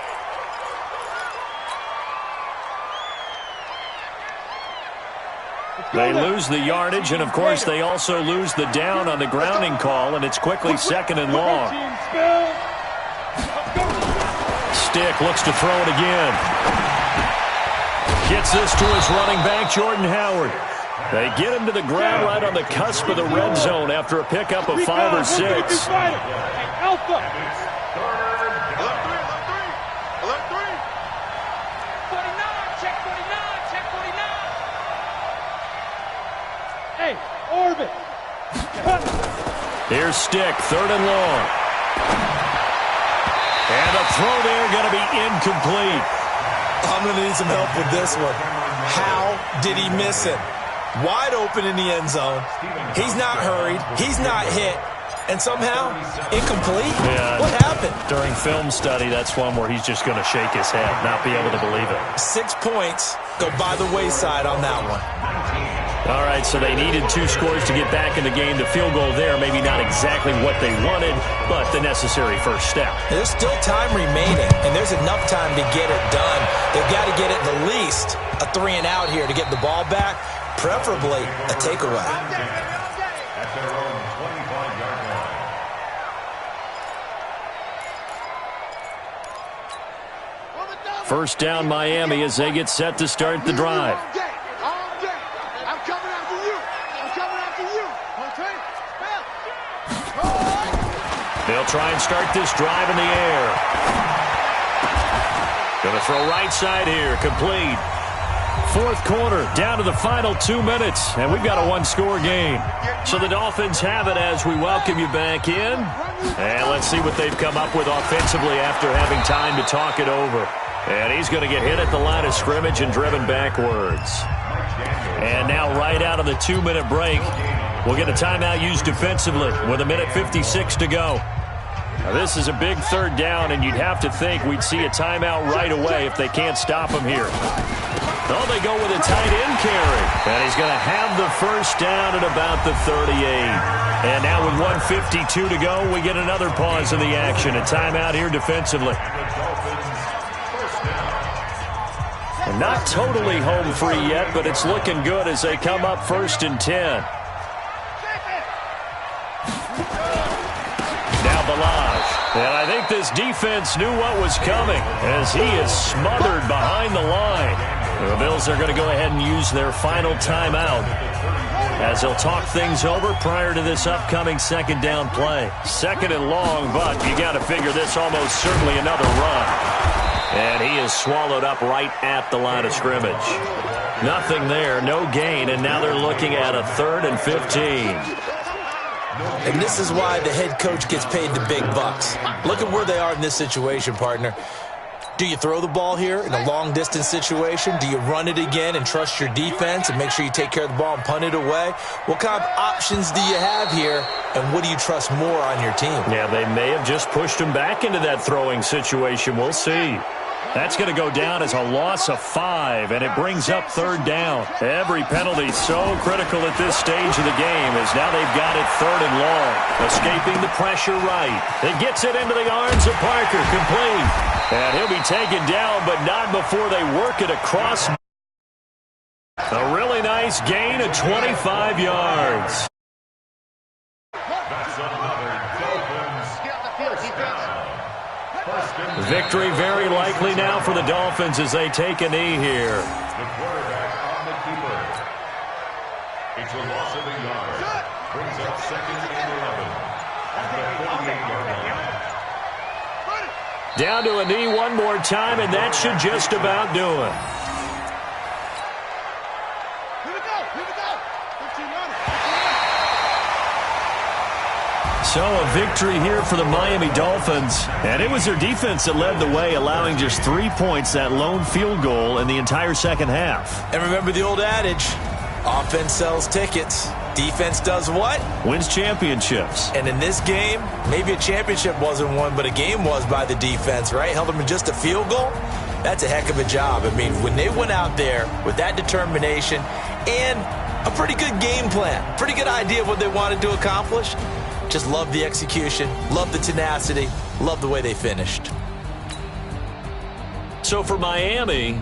They lose the yardage, and of course they also lose the down on the grounding call, and it's quickly 2nd and long. Stick looks to throw it again. Gets this to his running back, Jordan Howard. They get him to the ground right on the cusp of the red zone after a pickup of 5 or 6. Here's Stick, 3rd and long. And the throw there going to be incomplete. I'm going to need some help with this one. How did he miss it? Wide open in the end zone. He's not hurried. He's not hit. And somehow, incomplete? Yeah. What happened? During film study, that's one where he's just going to shake his head, not be able to believe it. 6 points go by the wayside on that one. All right, so they needed 2 scores to get back in the game. The field goal there, maybe not exactly what they wanted, but the necessary first step. There's still time remaining, and there's enough time to get it done. They've got to get at the least a 3 and out here to get the ball back, preferably a takeaway. At their own 25-yard line. First down, Miami, as they get set to start the drive. I'm coming after you. I'm coming after you. Okay? They'll try and start this drive in the air. Going to throw right side here, complete. 4th quarter, down to the final 2 minutes, and we've got a 1-score game. So the Dolphins have it as we welcome you back in. And let's see what they've come up with offensively after having time to talk it over. And he's going to get hit at the line of scrimmage and driven backwards. And now right out of the 2-minute break, we'll get a timeout used defensively with 1:56 to go. Now this is a big 3rd down, and you'd have to think we'd see a timeout right away if they can't stop him here. Oh, they go with a tight end carry. And he's going to have the first down at about the 38. And now with 1:52 to go, we get another pause in the action. A timeout here defensively. And not totally home free yet, but it's looking good as they come up 1st and 10. Now Balaj. And I think this defense knew what was coming as he is smothered behind the line. The Bills are going to go ahead and use their final timeout as they'll talk things over prior to this upcoming second down play. Second and long, but you got to figure this almost certainly another run. And he is swallowed up right at the line of scrimmage. Nothing there, no gain, and now they're looking at a 3rd and 15. And this is why the head coach gets paid the big bucks. Look at where they are in this situation, partner. Do you throw the ball here in a long-distance situation? Do you run it again and trust your defense and make sure you take care of the ball and punt it away? What kind of options do you have here, and what do you trust more on your team? Yeah, they may have just pushed him back into that throwing situation. We'll see. That's going to go down as a loss of 5, and it brings up 3rd down. Every penalty so critical at this stage of the game as now they've got it 3rd and long. Escaping the pressure right. It gets it into the arms of Parker, complete. And he'll be taken down, but not before they work it across. A really nice gain of 25 yards. That's another Dolphins first down. Victory very likely now for the Dolphins as they take a knee here. The quarterback on the keeper. It's a loss of a yard. Brings up 2nd and 11 at the 48-yard line. Down to a knee one more time, and that should just about do it. Here we go. 15 yards. So a victory here for the Miami Dolphins. And it was their defense that led the way, allowing just 3 points, that lone field goal in the entire second half. And remember the old adage, offense sells tickets. Defense does what? Wins championships. And in this game, maybe a championship wasn't won, but a game was by the defense, right? Held them in just a field goal. That's a heck of a job. I mean, when they went out there with that determination and a pretty good game plan, pretty good idea of what they wanted to accomplish, just love the execution, love the tenacity, love the way they finished. So for Miami,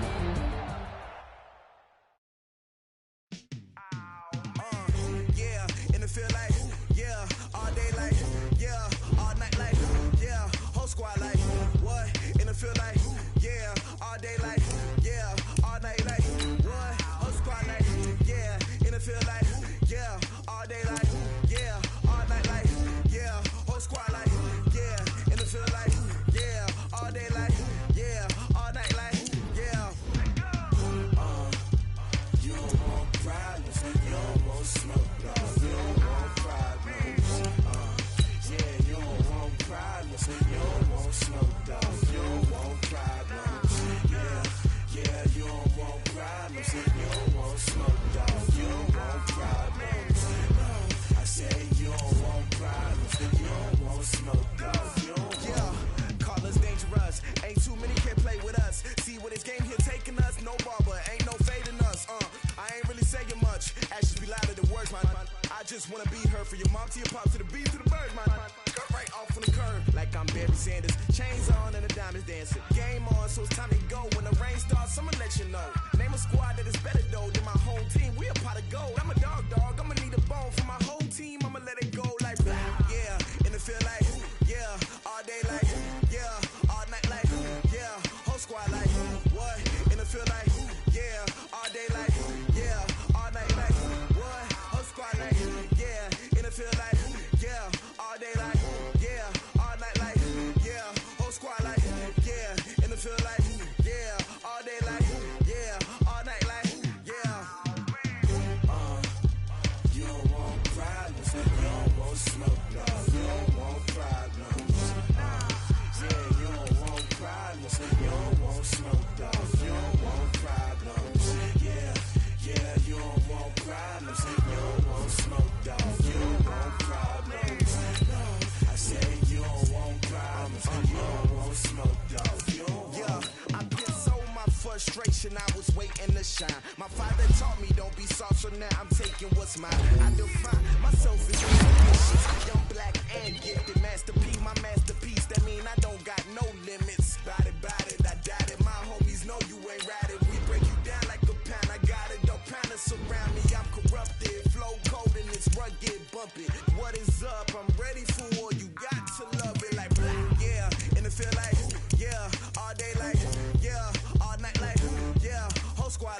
I was waiting to shine. My father taught me don't be soft, so now I'm taking what's mine. I define myself as ambitious, young, black, and gifted. Master P, my masterpiece. That mean I don't got no limits. Bout it, I doubt it. My homies know you ain't ratted. We break you down like a pound. I got it, don't pound us around me. I'm corrupted, flow cold and it's rugged, bumpy. What is up? I'm ready for war. You got to love it like black, yeah. And it feel like, yeah, all day like, yeah, all night like, yeah. Whole squad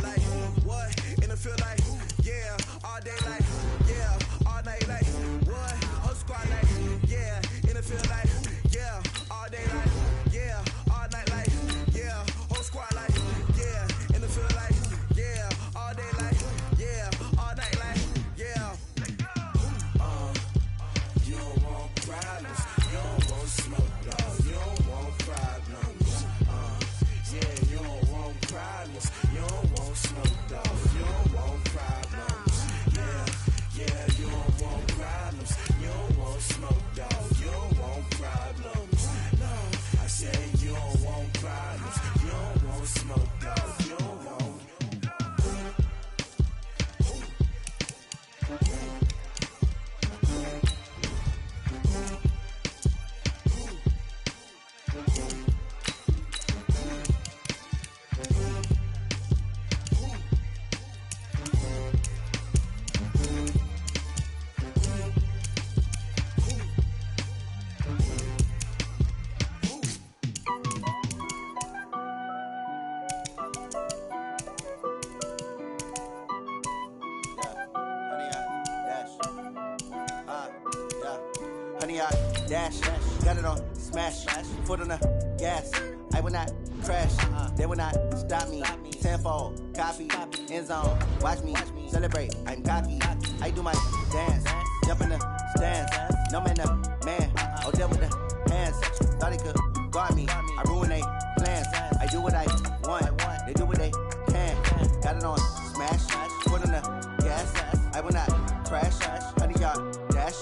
100 yard dash. Got it on smash. Foot on the gas. I will not crash. They will not stop me. Tenfold, copy, end zone. Watch me celebrate. I'm cocky. I do my dance. Jump in the stands. No man, no man. Oh, deal with the hands. Thought he could guard me. I ruin they plans. I do what I want. They do what they can. Got it on smash. Foot on the gas. I will not crash. 100 yard dash.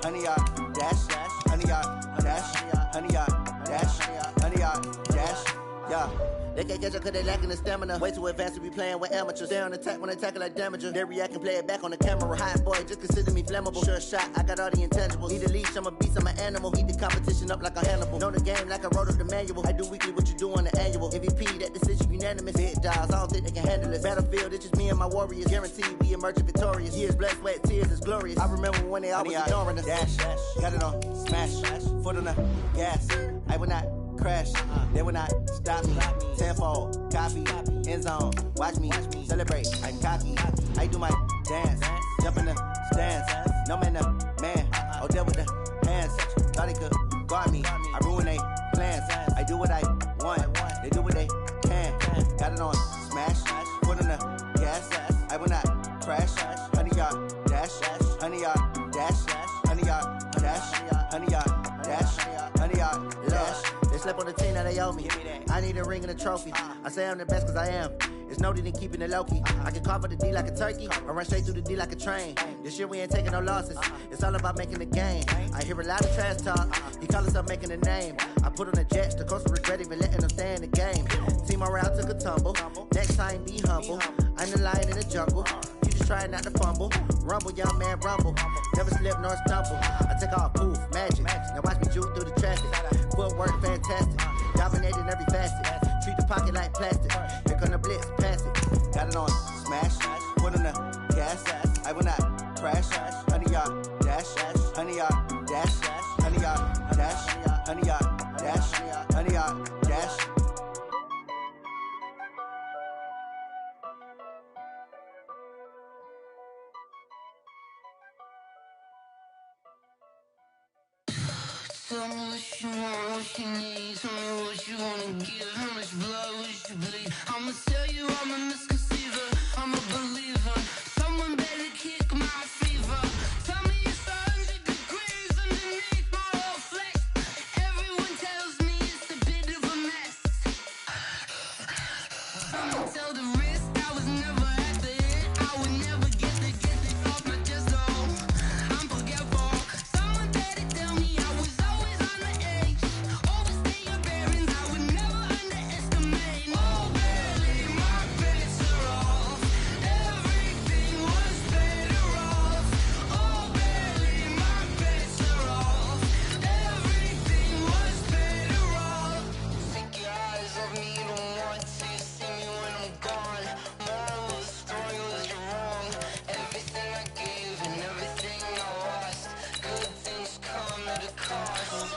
100 yard dash. 100 yard dash. 100 yard dash. 100 yard dash. Yeah. They can't catch up cause they lacking the stamina. Way too advanced to be playing with amateurs. Stay on attack when I tackle like damager. They react and play it back on the camera. Hot boy, just consider me flammable. Sure shot, I got all the intangibles. Need a leash, I'm a beast, I'm an animal. Eat the competition up like a Hannibal. Know the game like I wrote up the manual. I do weekly what you do on the annual. MVP, that decision unanimous. Big jobs, I don't think they can handle it. Battlefield, it's just me and my warriors. Guaranteed we emerge victorious. Years, blood, sweat, tears, it's glorious. I remember when they always ignoring us. Dash, got it on smash. Foot on the gas. I will not crash. They will not stop me. Tenfold, copy, end zone. Watch me celebrate. I'm cocky. I do my dance. Jump in the stands. No man, no man. Oh, deal with the hands. Thought he could guard me. I ruin they plans. I do what I want. They do what they can. Got it on smash. Foot on the gas. I will not crash. 100 yard dash. 100 yard dash. 100 yard dash. 100 yard dash. 100 yard dash. They slept on the team that they owe me. I need a ring and a trophy. I say I'm the best cause I am. It's no need in keeping it low-key. I can carve up the D like a turkey or run straight through the D like a train. This year we ain't taking no losses. It's all about making the game. I hear a lot of trash talk. He call himself making a name. I put on the jets. The coach will regret even letting them stay in the game. Team morale took a tumble. Next time be humble. I'm the lion in the jungle. You just try not to fumble. Rumble, young man, rumble. Never slip nor stumble. I take off, poof, magic. Now watch me juke through the traffic. Footwork fantastic. Dominating every facet. Treat the pocket like plastic. Here come the blitz, pass it. Got it on smash. Foot on the gas. I will not crash. 100 yard dash. 100 yard dash. 100 yard dash. 100 yard dash. 100 yard dash. Tell me what you want, what you need. Tell me what you wanna give. How much blood would you bleed? I'ma tell you I'm a misconceiver. I'm a believer. Someone better kick my fever. Tell me it's 100 degrees underneath my whole flesh. Everyone tells me it's a bit of a mess. I'ma tell the risk I was never at the end. I would never get the off my chest though. I'm forgetful. Someone better tell me I was always on the edge. Overstay your bearings, I would never underestimate. Oh, barely my bets are off. Everything was better off. Oh, barely my bets are off. Everything was better off. Take your eyes off me, don't want to see me when I'm gone. Moral of the story was you're wrong. Everything I gave and everything I lost. Good things come at a cost.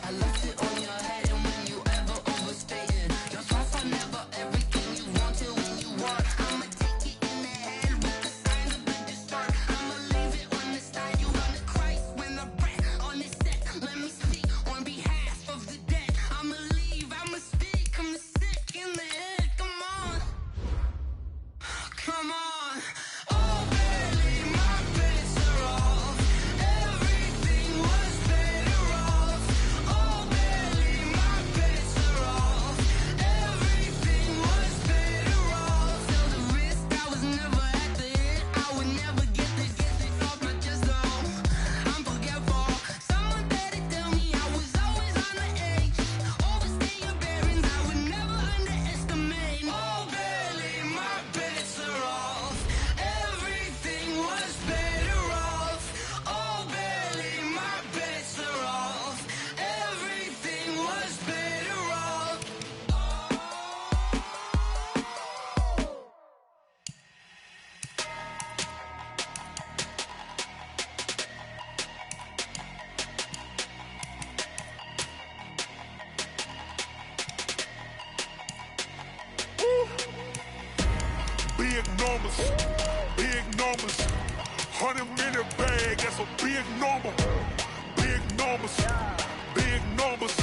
I left it on your head and when you ever overstated. Your thoughts are never everything you wanted when you want. I'ma take it in the head with the signs of a distort. I'ma leave it on the side. You run the Christ when the breath on the set. Let me speak on behalf of the dead. I'ma leave, I'ma speak. I'm the sick in the head. Come on. Come on. Oh, barely my bets are off. Everything was better off. Oh, barely my bets are off. Everything was better off. Tell the risk I was never at the end. I would never get this off my chest though. I'm forgetful. Someone better tell me I was always on the edge. Overstay your bearings, I would never underestimate. Oh, barely my bets are off. Everything was better off. Oh, barely my bets are off. Everything was better off. Big numbers, big numbers. 100 minute bag, that's a big number. Big numbers. Big numbers.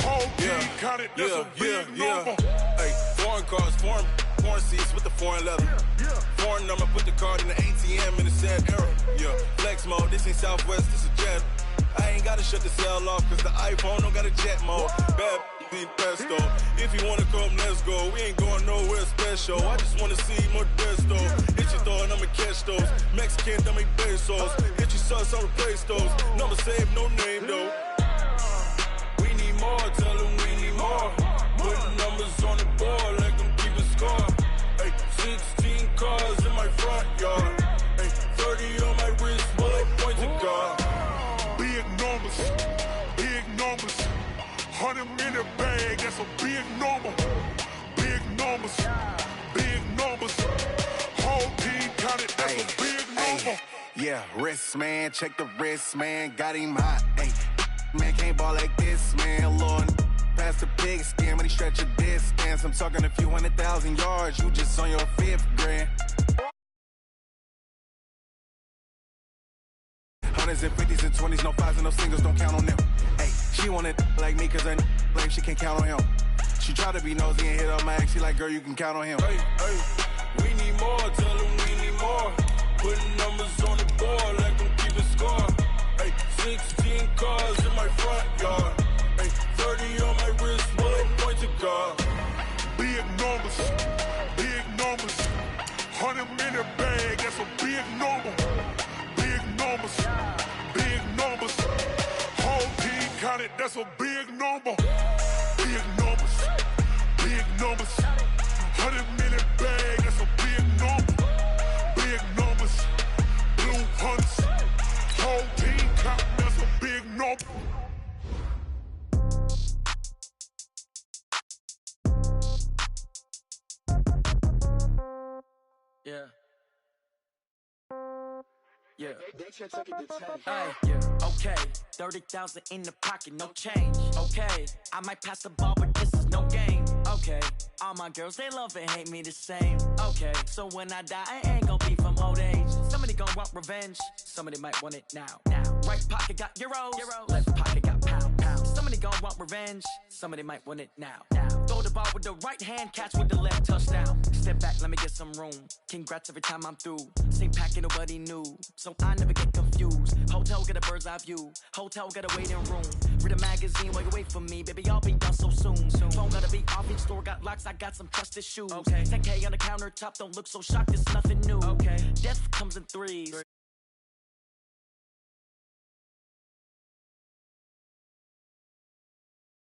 Whole team counted, that's a big number. Hey, foreign cars, foreign seats with the foreign leather. Foreign number, put the card in the ATM in the sad era. Yeah, flex mode, this ain't Southwest, this is jet. I ain't gotta shut the cell off, cause the iPhone don't got a jet mode. Bad need pesto. If you wanna come, let's go. We ain't going nowhere special. I just wanna see more desto. Hit your throw and I'ma catch those. Mexican, don't make pesos. Hit your sauce, I'll replace those. Number save, no name though. We need more, tell them we need more. Putting numbers on the board, let them keep a score. Hey, 16 cars in my front yard. Hey, 30 on my wrist, bullet points of God. Big numbers, big numbers. 100 minute bag, that's a big number. Big numbers, big numbers. Whole team counted, that's a big number. Yeah, wrist man, check the wrist man, got him hot. Ay, man can't ball like this, man. Lord, past the big skin when he stretch a distance. I'm talking a few 100,000 yards, you just on your 5th grand. Hundreds and 50s and 20s, no 5s and no singles, don't count on them. Hey, she wanted like me cause her lame, she can't count on him. She tried to be nosy and hit up my ex, she like, girl, you can count on him. Hey, we need more, tell them we need more. Putting numbers on the board, let them keep a score. Hey, 16 cars in my front yard. Hey, 30 on my wrist, bullet points of God. Big numbers, big numbers. 100 minute bag, that's a big number. Big numbers, big numbers. Whole team counted, that's a big number. Big numbers, big numbers. 100 minute bag, that's a big number. Big numbers, blue hunts. Whole team count, that's a big number. Yeah. Yeah. Yeah. Okay. 30,000 in the pocket, no change. Okay. I might pass the ball, but this is no game. Okay. All my girls, they love and hate me the same. Okay. So when I die, I ain't gonna be from old age. Somebody gonna want revenge. Somebody might want it now. Right pocket got euros. Left pocket got pounds. Somebody gonna want revenge. Somebody might want it now. Throw the ball with the right hand, catch with the left, touchdown. Step back, let me get some room. Congrats every time I'm through. Same packet, nobody knew. So I never get confused. Hotel get a bird's eye view. Hotel get a waiting room. Read a magazine while you wait for me. Baby, I'll be done so soon. Phone gotta be off, each store got locks. I got some trusted shoes. Okay. 10K on the countertop, don't look so shocked, it's nothing new. Okay. Death comes in threes.